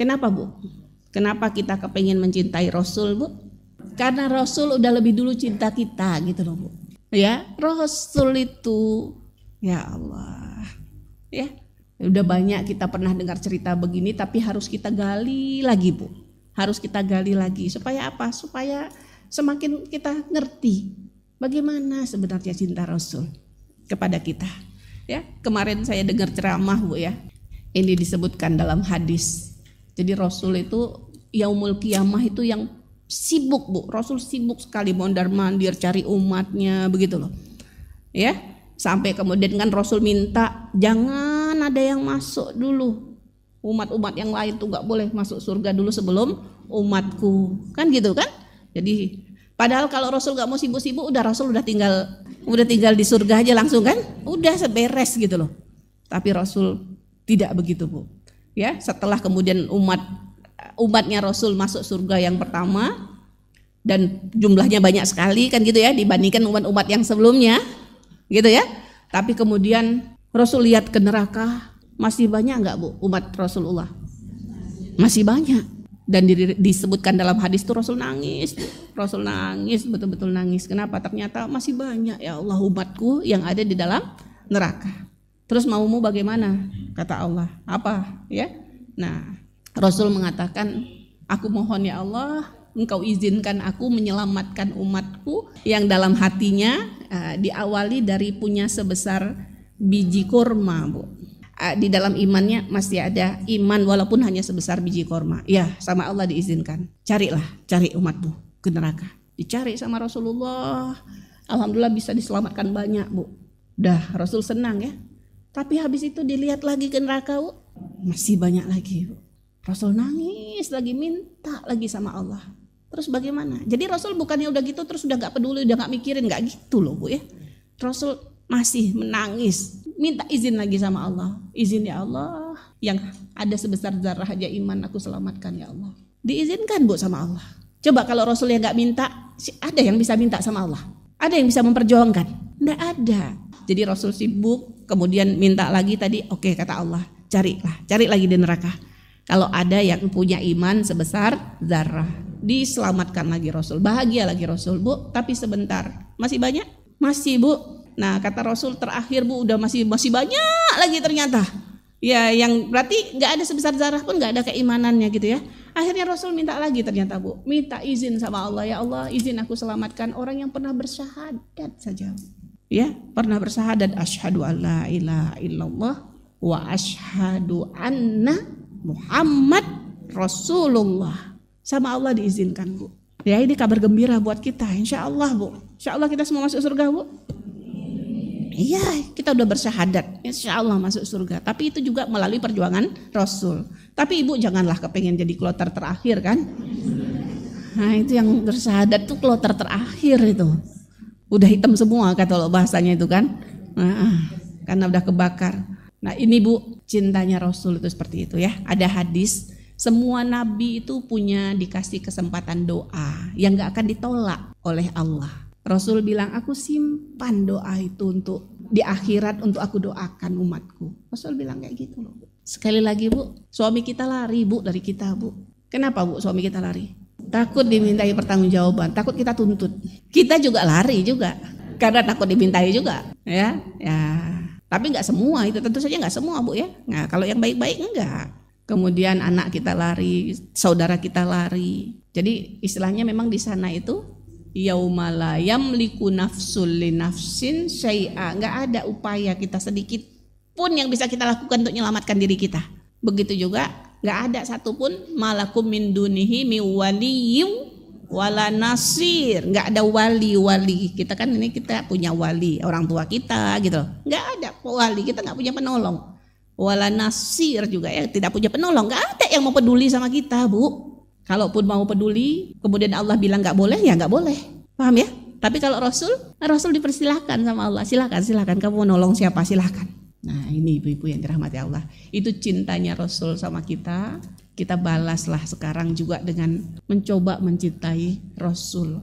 Kenapa Bu? Kenapa kita kepengen mencintai Rasul Bu? Karena Rasul udah lebih dulu cinta kita gitu loh Bu. Ya, Rasul itu ya Allah. Ya, udah banyak kita pernah dengar cerita begini, tapi harus kita gali lagi Bu. Harus kita gali lagi supaya apa? Supaya semakin kita ngerti bagaimana sebenarnya cinta Rasul kepada kita. Ya, kemarin saya dengar ceramah Bu ya. Ini disebutkan dalam hadis. Jadi Rasul itu yaumul qiyamah itu yang sibuk Bu. Rasul sibuk sekali mondar-mandir cari umatnya begitu loh. Ya, sampai kemudian kan Rasul minta jangan ada yang masuk dulu. Umat-umat yang lain tuh gak boleh masuk surga dulu sebelum umatku. Kan gitu kan? Jadi padahal kalau Rasul gak mau sibuk-sibuk udah Rasul udah tinggal di surga aja langsung kan? Udah seberes gitu loh. Tapi Rasul tidak begitu Bu. Ya, setelah kemudian umatnya Rasul masuk surga yang pertama dan jumlahnya banyak sekali kan gitu ya dibandingkan umat-umat yang sebelumnya gitu ya. Tapi kemudian Rasul lihat ke neraka masih banyak enggak Bu umat Rasulullah? Masih banyak. Dan disebutkan dalam hadis itu Rasul nangis betul-betul nangis. Kenapa? Ternyata masih banyak ya Allah umatku yang ada di dalam neraka. Terus maumu bagaimana? Kata Allah. Apa? Ya. Nah, Rasul mengatakan, aku mohon ya Allah, engkau izinkan aku menyelamatkan umatku yang dalam hatinya diawali dari punya sebesar biji kurma, Bu. Di dalam imannya masih ada iman walaupun hanya sebesar biji kurma. Ya, sama Allah diizinkan. Cari umatmu ke neraka. Dicari sama Rasulullah. Alhamdulillah bisa diselamatkan banyak, Bu. Udah, Rasul senang ya. Tapi habis itu dilihat lagi ke neraka, Bu. Masih banyak lagi, Bu. Rasul nangis lagi, minta lagi sama Allah. Terus bagaimana? Jadi Rasul bukannya udah gitu terus udah gak peduli, udah gak mikirin, gak gitu loh Bu ya. Rasul masih menangis, minta izin lagi sama Allah. Izin ya Allah, yang ada sebesar zarah aja iman aku selamatkan ya Allah. Diizinkan Bu sama Allah. Coba kalau Rasul yang gak minta, ada yang bisa minta sama Allah? Ada yang bisa memperjuangkan? Nggak ada. Jadi Rasul sibuk, kemudian minta lagi tadi, oke kata Allah, cari lagi di neraka. Kalau ada yang punya iman sebesar zarah, diselamatkan lagi Rasul. Bahagia lagi Rasul, Bu, tapi sebentar. Masih banyak? Masih, Bu. Nah, kata Rasul terakhir, Bu, udah masih banyak lagi ternyata. Ya, yang berarti nggak ada sebesar zarah pun nggak ada keimanannya gitu ya. Akhirnya Rasul minta lagi ternyata, Bu. Minta izin sama Allah, ya Allah, izin aku selamatkan orang yang pernah bersyahadat saja. Ya, pernah bersyahadat asyhadu alla ilaha illallah wa asyhadu anna Muhammad Rasulullah. Sama Allah diizinkan, Bu. Ya, ini kabar gembira buat kita, insya Allah, Bu. Insya Allah kita semua masuk surga, Bu. Iya, kita udah bersyahadat, insya Allah masuk surga. Tapi itu juga melalui perjuangan Rasul. Tapi Ibu janganlah kepengen jadi kloter terakhir kan. Nah, itu yang bersyahadat tuh kloter terakhir itu. Udah hitam semua kata lo bahasanya itu kan. Karena udah kebakar. Nah ini Bu, cintanya Rasul itu seperti itu ya. Ada hadis, semua nabi itu punya dikasih kesempatan doa yang gak akan ditolak oleh Allah. Rasul bilang, aku simpan doa itu untuk di akhirat untuk aku doakan umatku. Rasul bilang kayak gitu loh Bu. Sekali lagi Bu, suami kita lari Bu dari kita Bu. Kenapa Bu suami kita lari? Takut dimintai pertanggungjawaban, takut kita tuntut. Kita juga lari juga karena takut dimintai juga, ya. Tapi nggak semua itu, tentu saja nggak semua Bu ya. Nah kalau yang baik-baik enggak. Kemudian anak kita lari, saudara kita lari. Jadi istilahnya memang di sana itu yaumala yamliku nafsul li nafsin syai'a. Nggak ada upaya kita sedikit pun yang bisa kita lakukan untuk menyelamatkan diri kita. Begitu juga nggak ada satupun malakum min dunihi mi waliyyin wala nasir. Nggak ada wali. Kita kan ini kita punya wali, orang tua kita gitu. Nggak ada wali, kita nggak punya penolong. Wala nasir juga ya, tidak punya penolong. Nggak ada yang mau peduli sama kita Bu. Kalaupun mau peduli, kemudian Allah bilang nggak boleh, ya nggak boleh. Paham ya? Tapi kalau Rasul dipersilahkan sama Allah. Silakan kamu mau nolong siapa silahkan. Nah ini ibu-ibu yang dirahmati Allah, itu cintanya Rasul sama kita. Kita balaslah sekarang juga dengan mencoba mencintai Rasul.